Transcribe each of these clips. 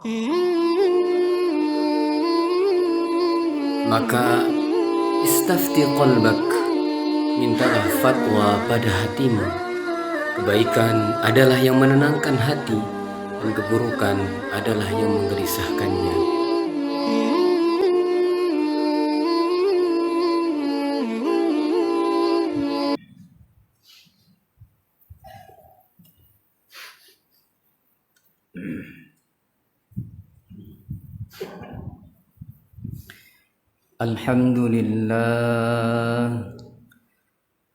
Maka istafti qalbak, mintalah fatwa pada hatimu. Kebaikan adalah yang menenangkan hati, dan keburukan adalah yang menggelisahkannya.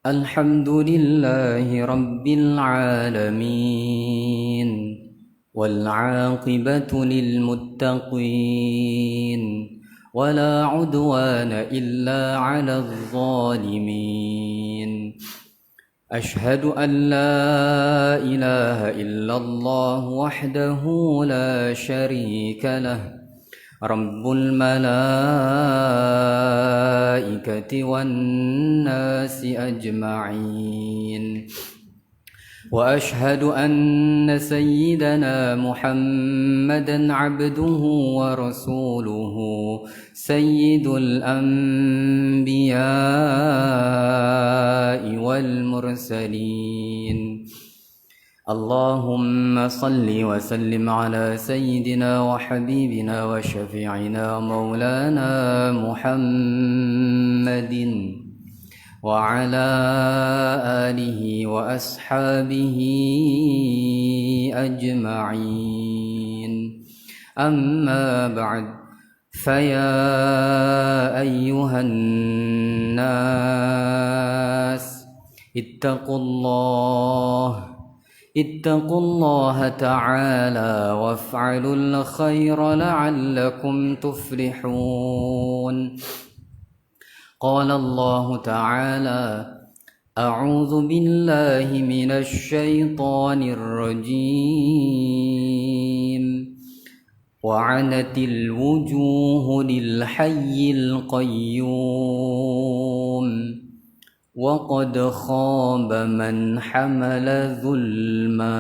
Alhamdulillahi Rabbil Alamin, wal aqibatu lil muttaqin, wala udwana illa 'alal zalimin. Ashhadu an la ilaha illallah wahdahu la syarika lah, Rabbul malaikati wan nasi ajma'in. Wa ashhadu anna sayyidana Muhammadan abduhu wa rasuluhu, sayyidul anbiya'i wal mursalin. Allahumma salli wa sallim ala sayyidina wa habibina wa syafi'ina maulana Muhammadin wa ala alihi wa ashabihi ajma'in. Amma ba'd, faya ayyuhan nas, اتقوا الله تعالى وافعلوا الخير لعلكم تفلحون. قال الله تعالى: أعوذ بالله من الشيطان الرجيم. وعنت الوجوه للحي القيوم، وقد خاب من حمل ظلما.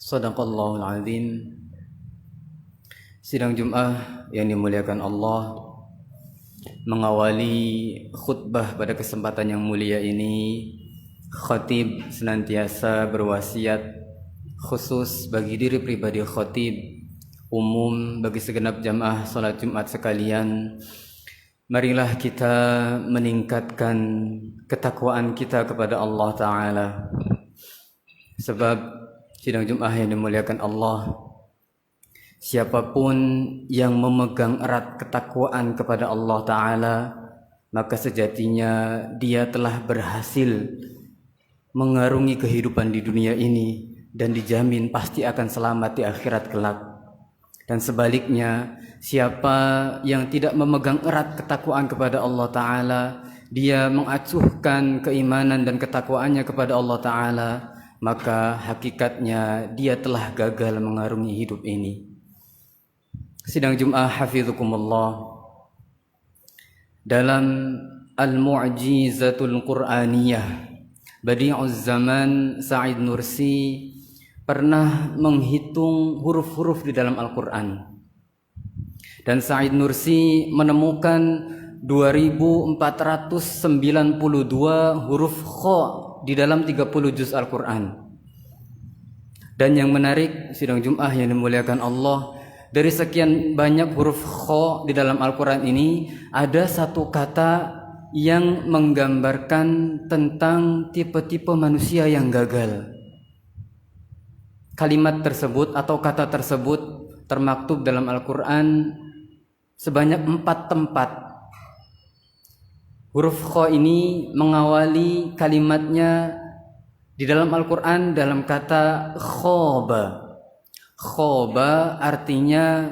Sadaqallahul azim. Sidang Jum'ah yang dimuliakan Allah, mengawali khutbah pada kesempatan yang mulia ini, khatib senantiasa berwasiat khusus bagi diri pribadi khatib, umum bagi segenap jamaah salat Jumat sekalian. Marilah kita meningkatkan ketakwaan kita kepada Allah Ta'ala. Sebab sidang Jum'ah yang dimuliakan Allah, siapapun yang memegang erat ketakwaan kepada Allah Ta'ala, maka sejatinya dia telah berhasil mengarungi kehidupan di dunia ini dan dijamin pasti akan selamat di akhirat kelak. Dan sebaliknya, siapa yang tidak memegang erat ketakwaan kepada Allah Ta'ala, dia mengacuhkan keimanan dan ketakwaannya kepada Allah Ta'ala, maka hakikatnya dia telah gagal mengarungi hidup ini. Sidang Jum'ah hafizukumullah, dalam Al-Mu'jizatul Qur'aniyah, Badi'uz Zaman Sa'id Nursi pernah menghitung huruf-huruf di dalam Al-Quran. Dan Sa'id Nursi menemukan 2492 huruf kha di dalam 30 juz Al-Quran. Dan yang menarik, sidang Jum'ah yang dimuliakan Allah, dari sekian banyak huruf kha di dalam Al-Quran ini, ada satu kata yang menggambarkan tentang tipe-tipe manusia yang gagal. Kalimat tersebut atau kata tersebut termaktub dalam Al-Quran sebanyak 4 tempat. Huruf kha ini mengawali kalimatnya di dalam Al-Quran dalam kata khoba. Khoba artinya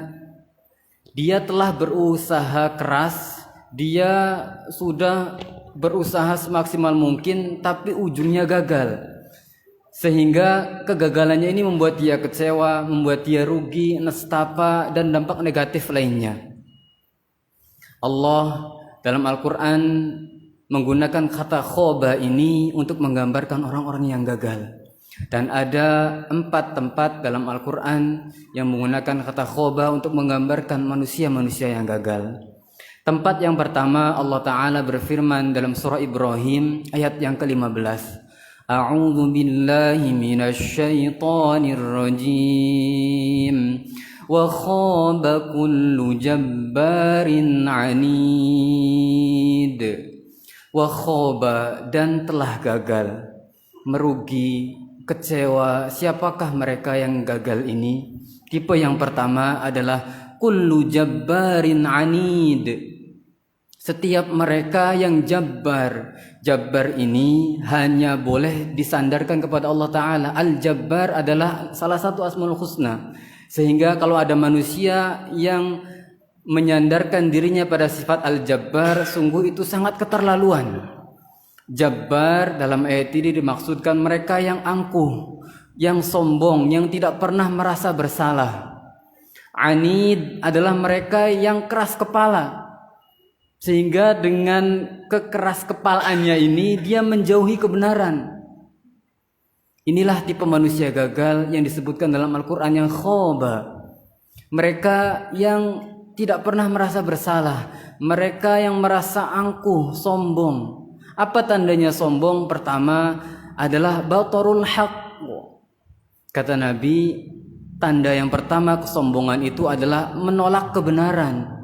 dia telah berusaha keras, dia sudah berusaha semaksimal mungkin tapi ujungnya gagal. Sehingga kegagalannya ini membuat dia kecewa, membuat dia rugi, nestapa, dan dampak negatif lainnya. Allah dalam Al-Quran menggunakan kata khoba ini untuk menggambarkan orang-orang yang gagal. Dan ada 4 tempat dalam Al-Quran yang menggunakan kata khoba untuk menggambarkan manusia-manusia yang gagal. Tempat yang pertama, Allah Ta'ala berfirman dalam surah Ibrahim ayat yang ke-15. A'udzu billahi minasy syaithanir rajim. Wa khaba kullu jabbarin 'anid. Wa khaba, dan telah gagal, merugi, kecewa. Siapakah mereka yang gagal ini? Tipe yang pertama adalah kullu jabbarin 'anid. Setiap mereka yang jabbar. Jabbar ini hanya boleh disandarkan kepada Allah Ta'ala. Al-Jabbar adalah salah satu Asmaul Husna. Sehingga kalau ada manusia yang menyandarkan dirinya pada sifat Al-Jabbar, sungguh itu sangat keterlaluan. Jabbar dalam ayat ini dimaksudkan mereka yang angkuh, yang sombong, yang tidak pernah merasa bersalah. Anid adalah mereka yang keras kepala, sehingga dengan kekeras kepalaannya ini dia menjauhi kebenaran. Inilah tipe manusia gagal yang disebutkan dalam Al-Quran, yang khoba. Mereka yang tidak pernah merasa bersalah, mereka yang merasa angkuh, sombong. Apa tandanya sombong? Pertama adalah batarul haq. Kata Nabi, tanda yang pertama kesombongan itu adalah menolak kebenaran.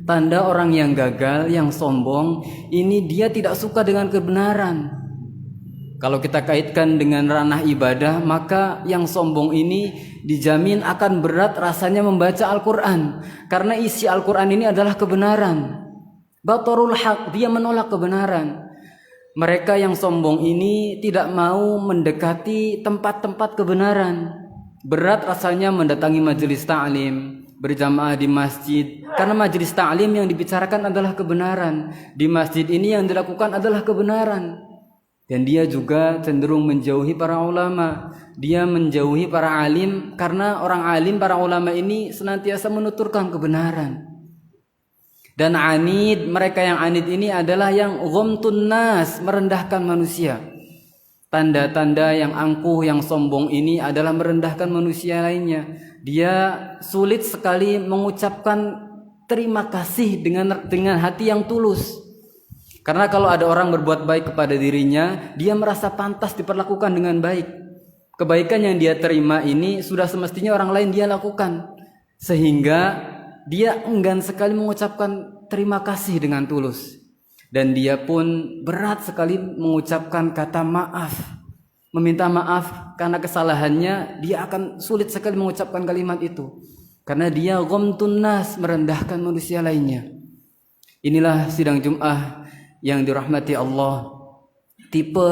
Tanda orang yang gagal, yang sombong, ini dia tidak suka dengan kebenaran. Kalau kita kaitkan dengan ranah ibadah, maka yang sombong ini dijamin akan berat rasanya membaca Al-Quran. Karena isi Al-Quran ini adalah kebenaran. Batarul haq, dia menolak kebenaran. Mereka yang sombong ini tidak mau mendekati tempat-tempat kebenaran. Berat rasanya mendatangi majelis ta'lim, berjamaah di masjid, karena majelis ta'lim yang dibicarakan adalah kebenaran. Di masjid ini yang dilakukan adalah kebenaran. Dan dia juga cenderung menjauhi para ulama. Dia menjauhi para alim, karena orang alim, para ulama ini senantiasa menuturkan kebenaran. Dan anid, mereka yang anid ini adalah yang ghamtun nas, merendahkan manusia. Tanda-tanda yang angkuh, yang sombong ini adalah merendahkan manusia lainnya. Dia sulit sekali mengucapkan terima kasih dengan hati yang tulus. Karena kalau ada orang berbuat baik kepada dirinya, dia merasa pantas diperlakukan dengan baik. Kebaikan yang dia terima ini sudah semestinya orang lain dia lakukan. Sehingga dia enggan sekali mengucapkan terima kasih dengan tulus. Dan dia pun berat sekali mengucapkan kata maaf. Meminta maaf karena kesalahannya, dia akan sulit sekali mengucapkan kalimat itu. Karena dia ghamtun nas, merendahkan manusia lainnya. Inilah sidang Jum'ah yang dirahmati Allah, tipe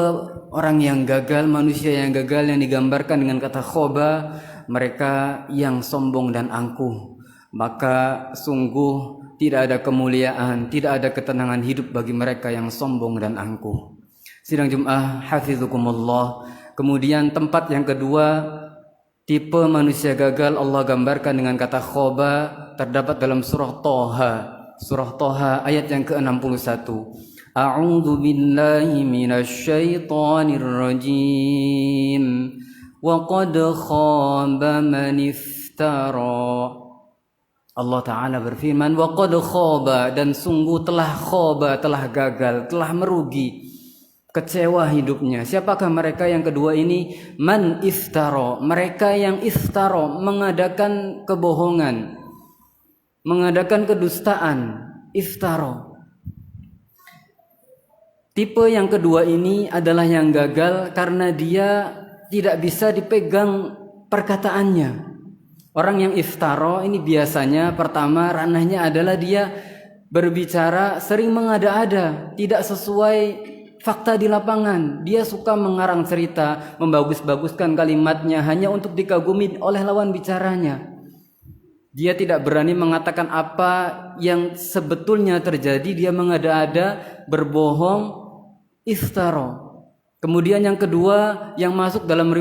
orang yang gagal, manusia yang gagal yang digambarkan dengan kata khoba, mereka yang sombong dan angkuh. Maka sungguh tidak ada kemuliaan, tidak ada ketenangan hidup bagi mereka yang sombong dan angkuh. Sidang Jum'ah hafizukumullah. Kemudian tempat yang kedua, tipe manusia gagal Allah gambarkan dengan kata khoba, terdapat dalam surah Toha. Surah Toha ayat yang ke-61. A'udzu billahi minasy syaithanir rajim. Wa qad khaba man iftara. Allah Ta'ala berfirman, wa qad khaba, dan sungguh telah khoba, telah gagal, telah merugi, kecewa hidupnya. Siapakah mereka yang kedua ini? Man iftara, mereka yang iftara, mengadakan kebohongan, mengadakan kedustaan. Iftara. Tipe yang kedua ini adalah yang gagal karena dia tidak bisa dipegang perkataannya. Orang yang iftara ini biasanya pertama ranahnya adalah dia berbicara sering mengada-ada, tidak sesuai fakta di lapangan. Dia suka mengarang cerita, membagus-baguskan kalimatnya hanya untuk dikagumi oleh lawan bicaranya. Dia tidak berani mengatakan apa yang sebetulnya terjadi. Dia mengada-ada, berbohong, iftara. Kemudian yang kedua yang masuk dalam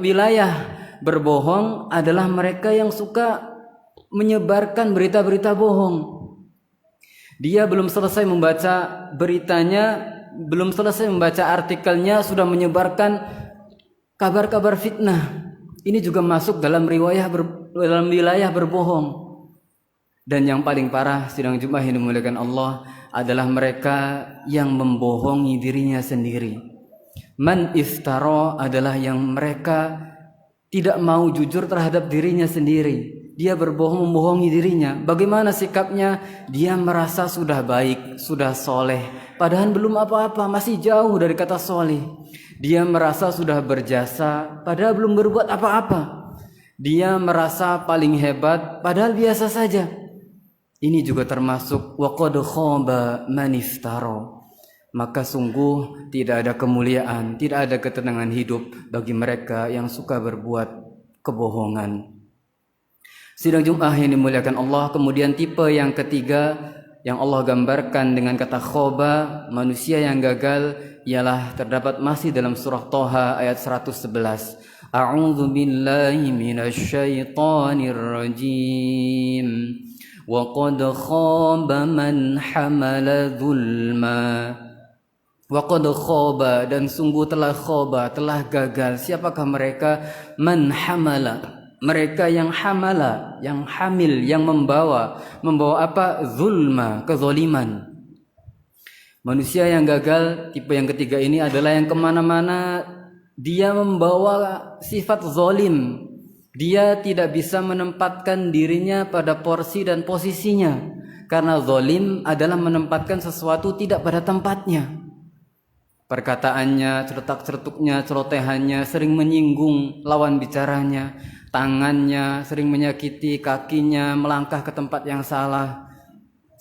wilayah berbohong adalah mereka yang suka menyebarkan berita-berita bohong. Dia belum selesai membaca beritanya, belum selesai membaca artikelnya sudah menyebarkan kabar-kabar fitnah. Ini juga masuk dalam dalam wilayah berbohong. Dan yang paling parah sidang Jumat yang dimuliakan Allah adalah mereka yang membohongi dirinya sendiri. Man iftara adalah yang mereka tidak mau jujur terhadap dirinya sendiri. Dia berbohong, membohongi dirinya. Bagaimana sikapnya? Dia merasa sudah baik, sudah soleh, padahal belum apa-apa, masih jauh dari kata soleh. Dia merasa sudah berjasa, padahal belum berbuat apa-apa. Dia merasa paling hebat, padahal biasa saja. Ini juga termasuk waqad khaba man iftara. Maka sungguh tidak ada kemuliaan, tidak ada ketenangan hidup bagi mereka yang suka berbuat kebohongan. Sidang Jumat yang dimuliakan Allah, kemudian tipe yang ketiga yang Allah gambarkan dengan kata khoba, manusia yang gagal, ialah terdapat masih dalam surah Toha ayat 111. A'udzu billahi minasyaitonir rajim. Wa qad khaba man hamala dzulma. Wa qad khaba, dan sungguh telah khoba, telah gagal. Siapakah mereka? Man hamala, mereka yang hamala, yang hamil, yang membawa apa? Zulma, kezoliman. Manusia yang gagal, tipe yang ketiga ini adalah yang kemana-mana dia membawa sifat zolim. Dia tidak bisa menempatkan dirinya pada porsi dan posisinya, karena zolim adalah menempatkan sesuatu tidak pada tempatnya. Perkataannya, celutak-celutuknya, celotehannya sering menyinggung lawan bicaranya. Tangannya sering menyakiti, kakinya melangkah ke tempat yang salah.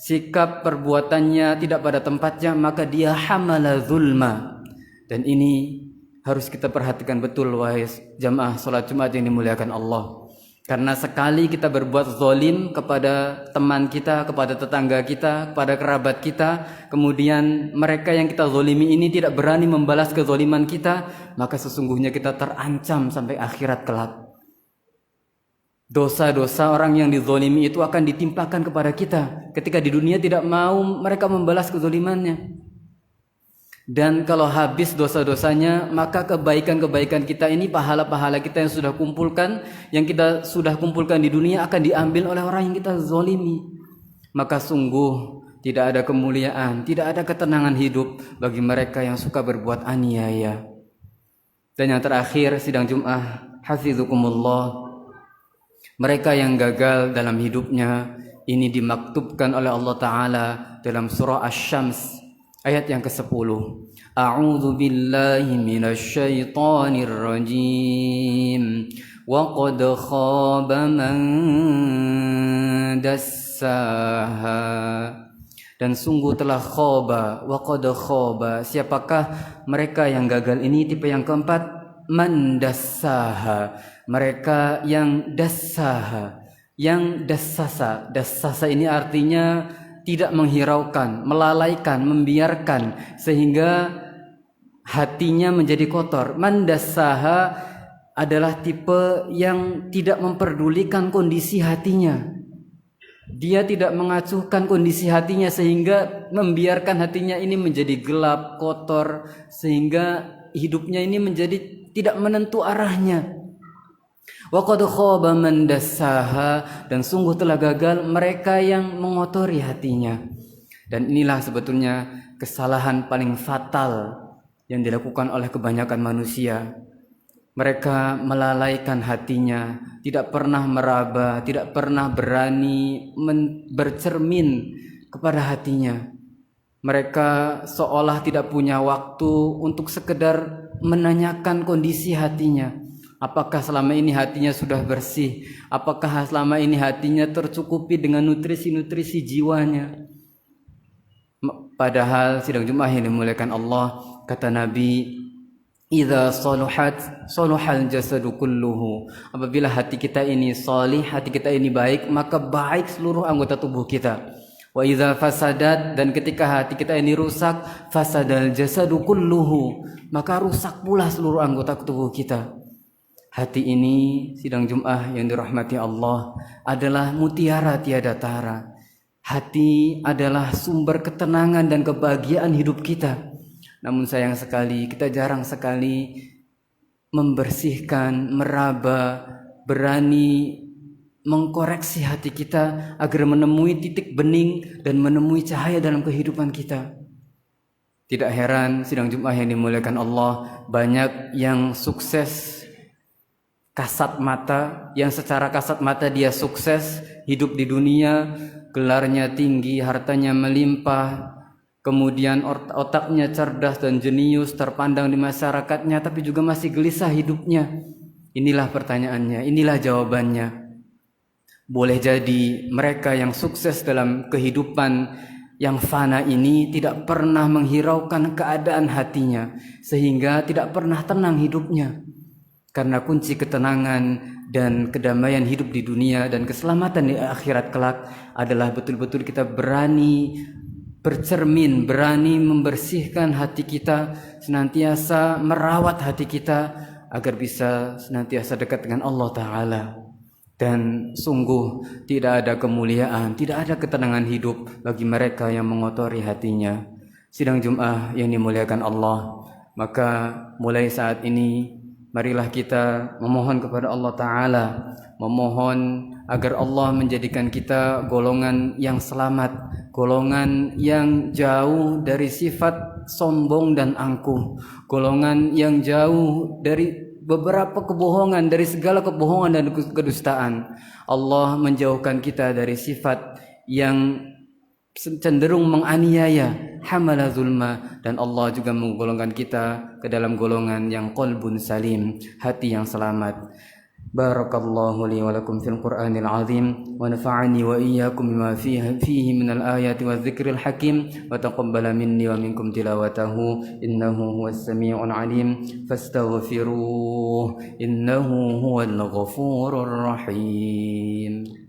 Sikap perbuatannya tidak pada tempatnya, maka dia hamala zulma. Dan ini harus kita perhatikan betul, wahai jamaah salat Jumat yang dimuliakan Allah. Karena sekali kita berbuat zalim kepada teman kita, kepada tetangga kita, kepada kerabat kita, kemudian mereka yang kita zalimi ini tidak berani membalas kezaliman kita, maka sesungguhnya kita terancam sampai akhirat kelak. Dosa-dosa orang yang dizalimi itu akan ditimpakan kepada kita ketika di dunia tidak mau mereka membalas kezalimannya. Dan kalau habis dosa-dosanya, maka kebaikan-kebaikan kita ini, pahala-pahala kita yang kita sudah kumpulkan di dunia akan diambil oleh orang yang kita zalimi. Maka sungguh tidak ada kemuliaan, tidak ada ketenangan hidup bagi mereka yang suka berbuat aniaya. Dan yang terakhir, sidang Jumat, hafizukumullah, mereka yang gagal dalam hidupnya ini dimaktubkan oleh Allah Ta'ala dalam surah Asy-Syams ayat yang ke-10. A'udzu billahi minasyaitonir rajim. Wa qad khaba man dassaha. Dan sungguh telah khaba, wa qad khaba. Siapakah mereka yang gagal ini? Tipe yang keempat, man dassaha. Mereka yang dassaha, yang dassasa. Dassasa ini artinya tidak menghiraukan, melalaikan, membiarkan sehingga hatinya menjadi kotor. Man dassaha adalah tipe yang tidak memperdulikan kondisi hatinya. Dia tidak mengacuhkan kondisi hatinya sehingga membiarkan hatinya ini menjadi gelap, kotor, sehingga hidupnya ini menjadi tidak menentu arahnya. Wa qad khaba man dassaha, dan sungguh telah gagal mereka yang mengotori hatinya. Dan inilah sebetulnya kesalahan paling fatal yang dilakukan oleh kebanyakan manusia. Mereka melalaikan hatinya, tidak pernah meraba, tidak pernah berani bercermin kepada hatinya. Mereka seolah tidak punya waktu untuk sekedar menanyakan kondisi hatinya. Apakah selama ini hatinya sudah bersih? Apakah selama ini hatinya tercukupi dengan nutrisi-nutrisi jiwanya? Padahal sidang Jumat yang dimuliakan Allah, kata Nabi, idza saluhat saluhal jasadu kulluhu. Apabila hati kita ini salih, hati kita ini baik, maka baik seluruh anggota tubuh kita. Wa idza fasadat, dan ketika hati kita ini rusak, fasadal jasadu kulluhu, maka rusak pula seluruh anggota tubuh kita. Hati ini, sidang Jumat yang dirahmati Allah, adalah mutiara tiada tara. Hati adalah sumber ketenangan dan kebahagiaan hidup kita. Namun sayang sekali kita jarang sekali membersihkan, meraba, berani mengkoreksi hati kita agar menemui titik bening dan menemui cahaya dalam kehidupan kita. Tidak heran sidang Jumat yang dimuliakan Allah, banyak yang sukses kasat mata, yang secara kasat mata dia sukses hidup di dunia, gelarnya tinggi, hartanya melimpah, kemudian otaknya cerdas dan jenius, terpandang di masyarakatnya, tapi juga masih gelisah hidupnya. Inilah pertanyaannya, inilah jawabannya. Boleh jadi mereka yang sukses dalam kehidupan yang fana ini tidak pernah menghiraukan keadaan hatinya, sehingga tidak pernah tenang hidupnya. Karena kunci ketenangan dan kedamaian hidup di dunia dan keselamatan di akhirat kelak adalah betul-betul kita berani bercermin, berani membersihkan hati kita, senantiasa merawat hati kita agar bisa senantiasa dekat dengan Allah Ta'ala. Dan sungguh tidak ada kemuliaan, tidak ada ketenangan hidup bagi mereka yang mengotori hatinya. Sidang Jumat yang dimuliakan Allah, maka mulai saat ini marilah kita memohon kepada Allah Ta'ala, memohon agar Allah menjadikan kita golongan yang selamat, golongan yang jauh dari sifat sombong dan angkuh, golongan yang jauh dari beberapa kebohongan, dari segala kebohongan dan kedustaan. Allah menjauhkan kita dari sifat yang cenderung menganiaya, hamala zulma, dan Allah juga menggolongkan kita ke dalam golongan yang qalbun salim, hati yang selamat. Barakallahu li wa lakum fil Qur'anil azim wa nafa'ani wa iyyakum bima fihi minal ayati wa dzikril hakim wa taqabbala minni wa minkum tilawatahu innahu huwas samii'ul alim fastaghfiruhu innahu huwal ghafurur rahim.